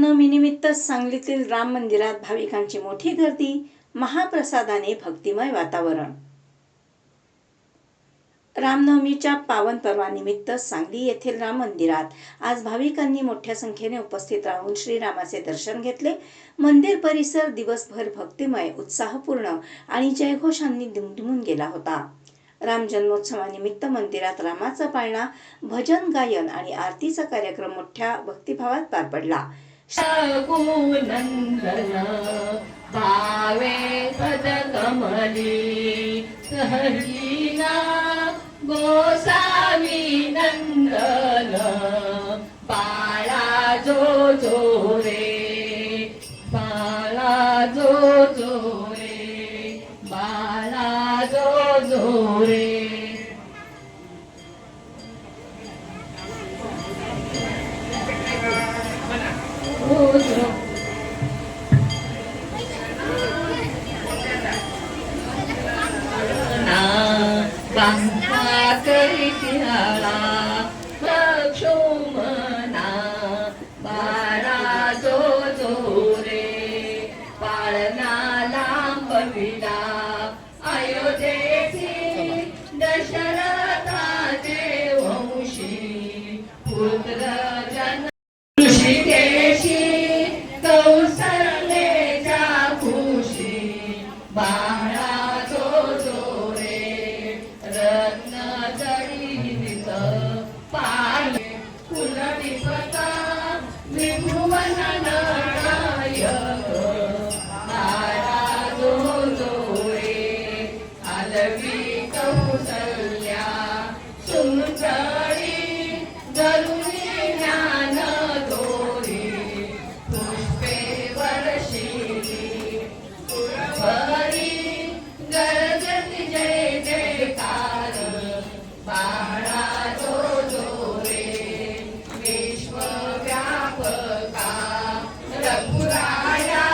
रामनवमीनिमित्त सांगलीतील राम मंदिरात भाविकांची मोठी गर्दी, महाप्रसादाने भक्तिमय वातावरण। रामनवमीच्या पावन पर्वानिमित्त सांगली येथील राम मंदिरात आज भाविकांनी मोठ्या संख्येने उपस्थित राहून श्रीरामाचे दर्शन घेतले। मंदिर परिसर दिवसभर भक्तिमय, उत्साहपूर्ण आणि जयघोषांनी दुमदुमून गेला होता। राम जन्मोत्सवानिमित्त मंदिरात रामाचा पाळणा, भजन गायन आणि आरतीचा कार्यक्रम मोठ्या भक्तिभावात पार पडला। गोसावी नंदन बाळा जो जो रे, बाळा जो जो रे, बाळा जो जो रे। करितिहाला लक्ष्मणा बाळा जो जो रे, पाळणा लांबविला अयोध्येची दशरथाचे वंशी पुत्र जन ऋषिकेशी कौसल्याच्या खुशी बाळा जो जो रे, रत्न जडित पाये कुलदीपका विभुवन नायक बाळा जो जो रे, आलवी कौसल्या सुंदरी गरुणी ज्ञान दोरी पुष्पे वर्षिणी पुरवरी गरजती जय जयकार बाळा जो जो रे, विश्वव्यापका रघुराया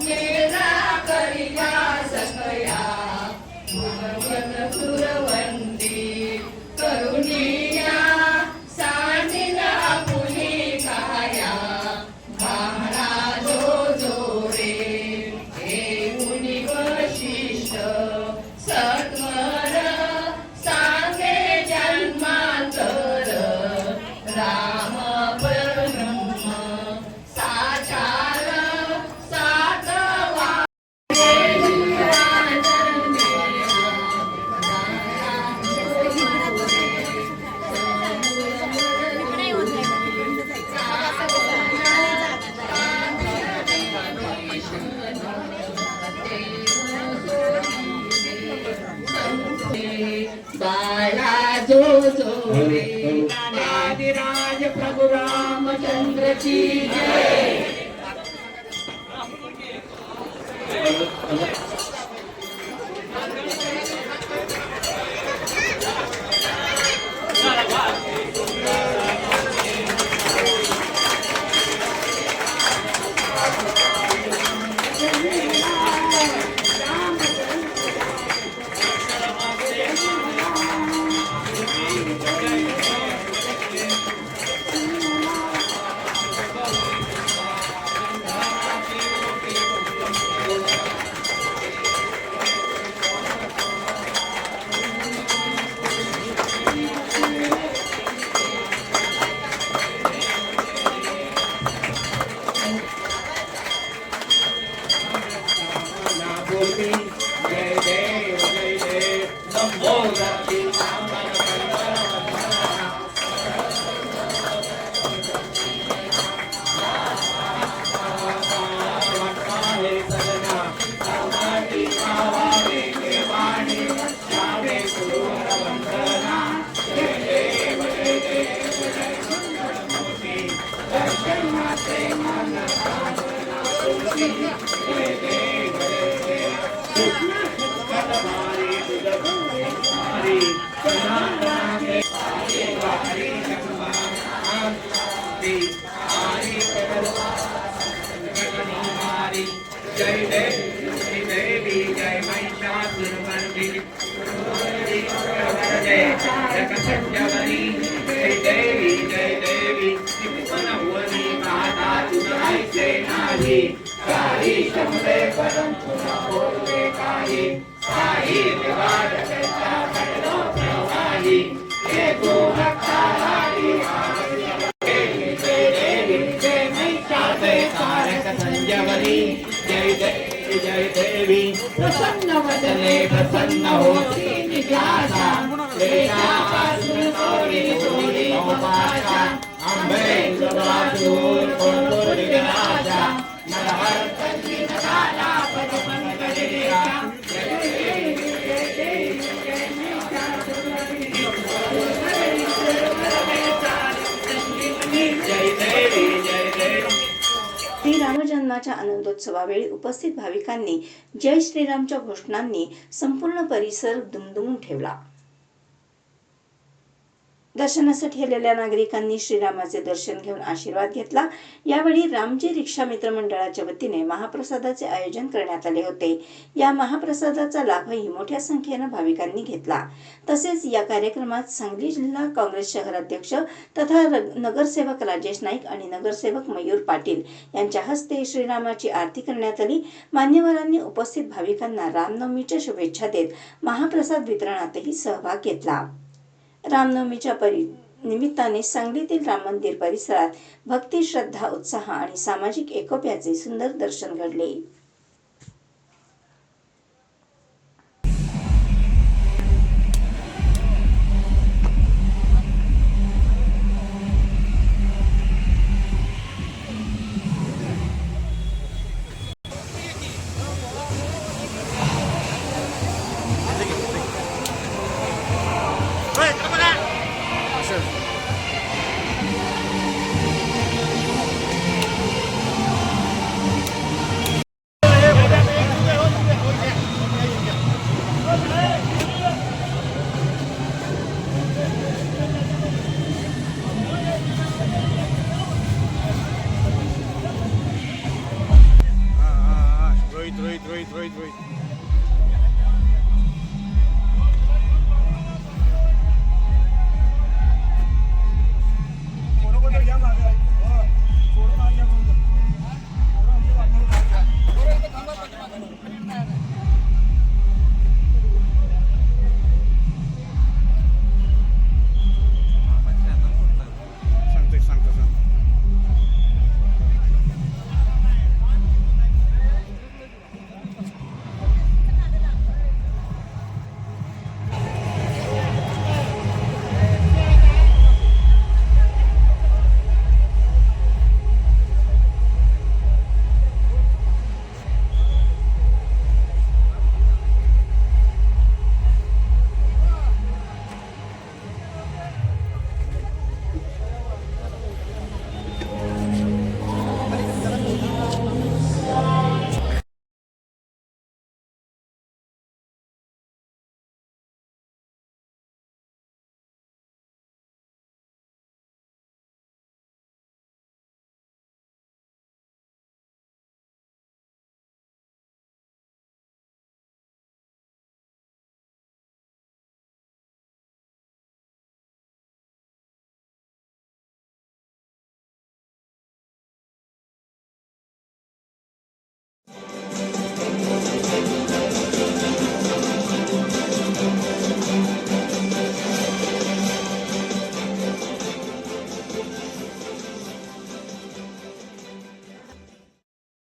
मेरा करिया सकया भगवन सुरवंदी करुणिया सांडिन आपुली काया बाळा जो जो रे, हे मुनी वशिष्ठ सत्वर सांगे जन्मांतर राम परब्रह्म साचार सातवा बाळा जो जो रे, आदिराज प्रभु रामचंद्र की जय। जय देव जय देव लंबोदर जय देवी जय महिषासुरमर्दिनी जय जगत्संजवनी जय देवी माता तुझा ऐसे नाही काही शंभे परंतु न बोलवे काही काही विवाद त्यांचा घडलो प्रवाही एकू भक्ताहारी जय देवी जय महिषासुर कारक संजवनी जय देवी प्रसन्न वदने प्रसन्न होती नित्यासा वेदापासून सोडी सोडी उपासा अंबे सुभासूर कोंडोरी विनाशा नरहर तन्वी नदाला पदपन करेया जय देवी जय देवी जय महिषासुर जय देवी जय देवी श्री रामजन्माच्या आनंदोत्सवावेळी उपस्थित भाविकांनी जय श्रीरामच्या घोषणांनी संपूर्ण परिसर दुमदुमून ठेवला. दर्शनासाठी आलेल्या नागरिकांनी श्रीरामाचे दर्शन घेऊन आशीर्वाद घेतला. यावेळी रामजी रिक्षा मित्र मंडळाच्या वतीने महाप्रसादाचे आयोजन करण्यात आले होते. या महाप्रसादाचा लाभही मोठ्या संख्येनं भाविकांनी घेतला. तसेच या कार्यक्रमात सांगली जिल्हा काँग्रेस शहराध्यक्ष तथा नगरसेवक राजेश नाईक आणि नगरसेवक मयूर पाटील यांच्या हस्ते श्रीरामाची आरती करण्यात आली. मान्यवरांनी उपस्थित भाविकांना रामनवमीच्या शुभेच्छा देत महाप्रसाद वितरणातही सहभाग घेतला. रामनवमीच्या निमित्ताने सांगलीतील राम मंदिर परिसरात भक्ती, श्रद्धा, उत्साह आणि सामाजिक एकोप्याचे सुंदर दर्शन घडले. Rohit.